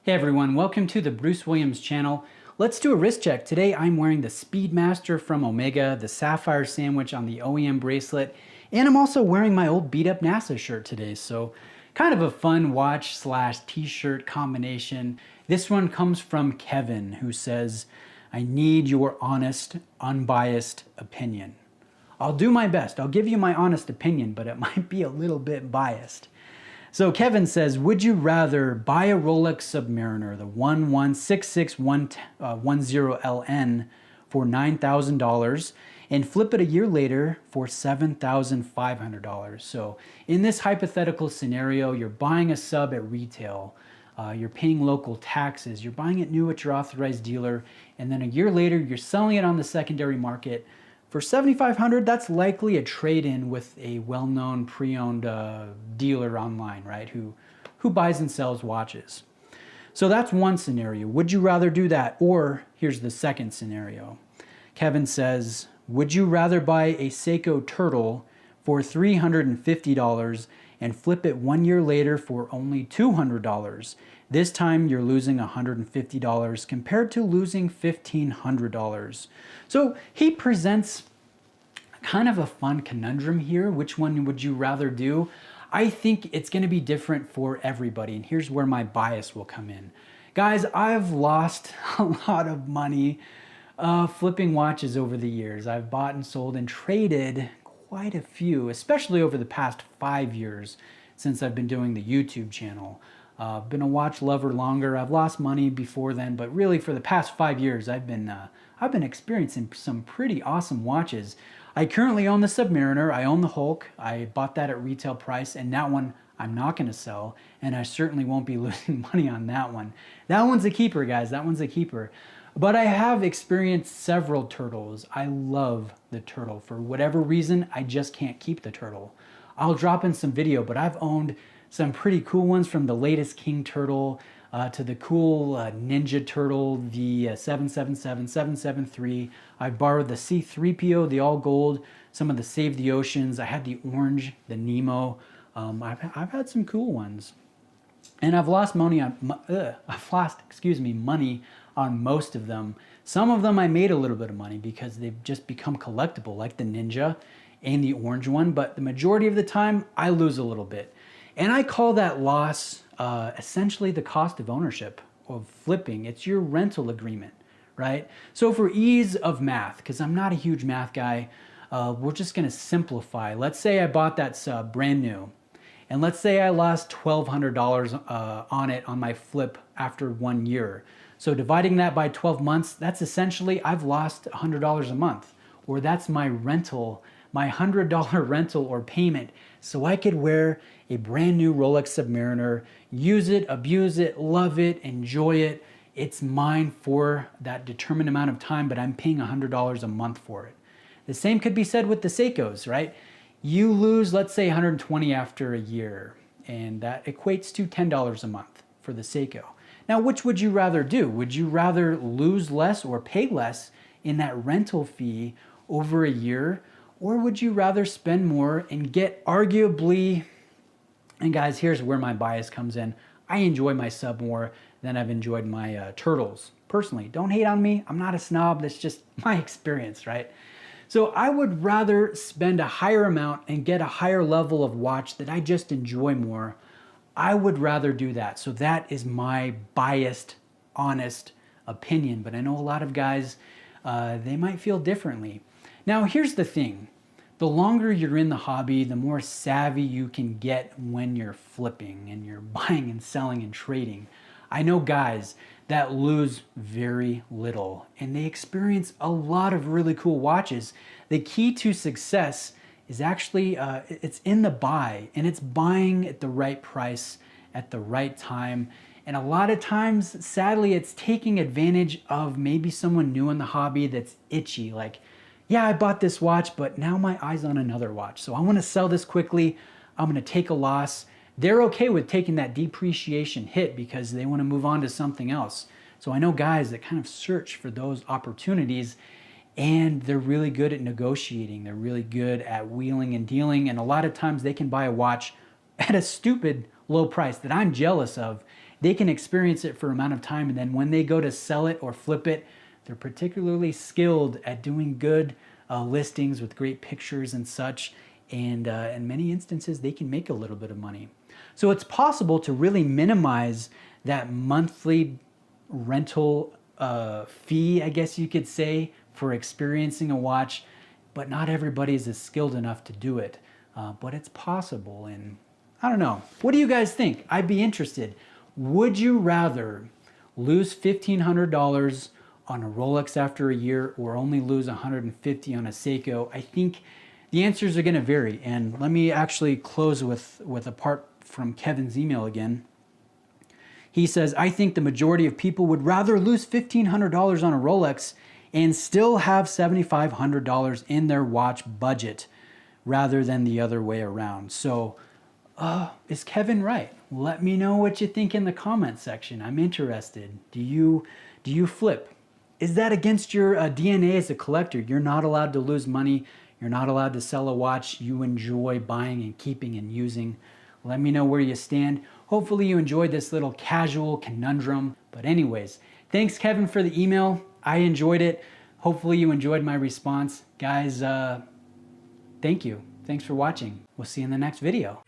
Hey everyone, welcome to the Bruce Williams channel. Let's do a wrist check. Today I'm wearing the Speedmaster from Omega, the sapphire sandwich on the OEM bracelet, and I'm also wearing my old beat up NASA shirt today. So kind of a fun watch slash t-shirt combination. This one comes from Kevin, who says, I need your honest, unbiased opinion. I'll do my best. I'll give you my honest opinion, but it might be a little bit biased. So Kevin says, would you rather buy a Rolex Submariner, the 1166110LN for $9,000 and flip it a year later for $7,500? So in this hypothetical scenario, you're buying a sub at retail, you're paying local taxes, you're buying it new at your authorized dealer, and then a year later, you're selling it on the secondary market for $7,500. That's likely a trade-in with a well-known pre-owned dealer online, right? Who buys and sells watches. So that's one scenario. Would you rather do that? Or here's the second scenario. Kevin says, would you rather buy a Seiko Turtle for $350 and flip it 1 year later for only $200? This time you're losing $150 compared to losing $1,500. So he presents kind of a fun conundrum here. Which one would you rather do? I think it's going to be different for everybody, and here's where my bias will come in. Guys, I've lost a lot of money flipping watches over the years. I've bought and sold and traded quite a few, especially over the past 5 years since I've been doing the YouTube channel. Been a watch lover longer. I've lost money before then, but really for the past 5 years, I've been experiencing some pretty awesome watches. I currently own the Submariner. I own the Hulk. I bought that at retail price, and that one I'm not going to sell, and I certainly won't be losing money on that one. That one's a keeper, guys. That one's a keeper. But I have experienced several turtles. I love the turtle. For whatever reason, I just can't keep the turtle. I'll drop in some video, but I've owned some pretty cool ones, from the latest King Turtle to the cool Ninja Turtle, the 777, 773. I borrowed the C3PO, the all gold, some of the Save the Oceans. I had the orange, the Nemo. I've had some cool ones. And I've lost money on money on most of them. Some of them I made a little bit of money because they've just become collectible, like the Ninja and the orange one, but the majority of the time I lose a little bit. And I call that loss essentially the cost of ownership of flipping. It's your rental agreement, right? So for ease of math, because I'm not a huge math guy, we're just gonna simplify. Let's say I bought that sub brand new, and let's say I lost $1,200 on it on my flip after 1 year. So dividing that by 12 months, that's essentially, I've lost $100 a month, or that's my rental, my $100 rental or payment, so I could wear a brand new Rolex Submariner, use it, abuse it, love it, enjoy it. It's mine for that determined amount of time, but I'm paying $100 a month for it. The same could be said with the Seikos, right? You lose, let's say, $120 after a year, and that equates to $10 a month for the Seiko. Now, which would you rather do? Would you rather lose less or pay less in that rental fee over a year? Or would you rather spend more and get arguably, and guys, here's where my bias comes in. I enjoy my sub more than I've enjoyed my turtles. Personally, don't hate on me. I'm not a snob. That's just my experience, right? So I would rather spend a higher amount and get a higher level of watch that I just enjoy more. I would rather do that. So that is my biased, honest opinion. But I know a lot of guys, they might feel differently. Now, here's the thing. The longer you're in the hobby, the more savvy you can get when you're flipping and you're buying and selling and trading. I know guys that lose very little and they experience a lot of really cool watches. The key to success is actually, it's in the buy, and it's buying at the right price at the right time. And a lot of times, sadly, it's taking advantage of maybe someone new in the hobby that's itchy, like, yeah, I bought this watch, but now my eye's on another watch. So I want to sell this quickly. I'm going to take a loss. They're okay with taking that depreciation hit because they want to move on to something else. So I know guys that kind of search for those opportunities, and they're really good at negotiating. They're really good at wheeling and dealing. And a lot of times they can buy a watch at a stupid low price that I'm jealous of. they can experience it for an amount of time, and then when they go to sell it or flip it, they're particularly skilled at doing good listings with great pictures and such, and in many instances they can make a little bit of money. So it's possible to really minimize that monthly rental fee, I guess you could say, for experiencing a watch, but not everybody is as skilled enough to do it. But it's possible, and I don't know. What do you guys think? I'd be interested. Would you rather lose $1,500 on a Rolex after a year or only lose $150 on a Seiko? I think the answers are going to vary, and let me actually close with a part from Kevin's email again. He says, I think the majority of people would rather lose $1,500 on a Rolex and still have $7,500 in their watch budget rather than the other way around. So is Kevin right? Let me know what you think in the comment section. I'm interested. Do you flip? Is that against your DNA as a collector? You're not allowed to lose money. You're not allowed to sell a watch you enjoy buying and keeping and using. Let me know where you stand. Hopefully you enjoyed this little casual conundrum. But anyways, thanks Kevin for the email. I enjoyed it. Hopefully you enjoyed my response. Guys, thank you. Thanks for watching. We'll see you in the next video.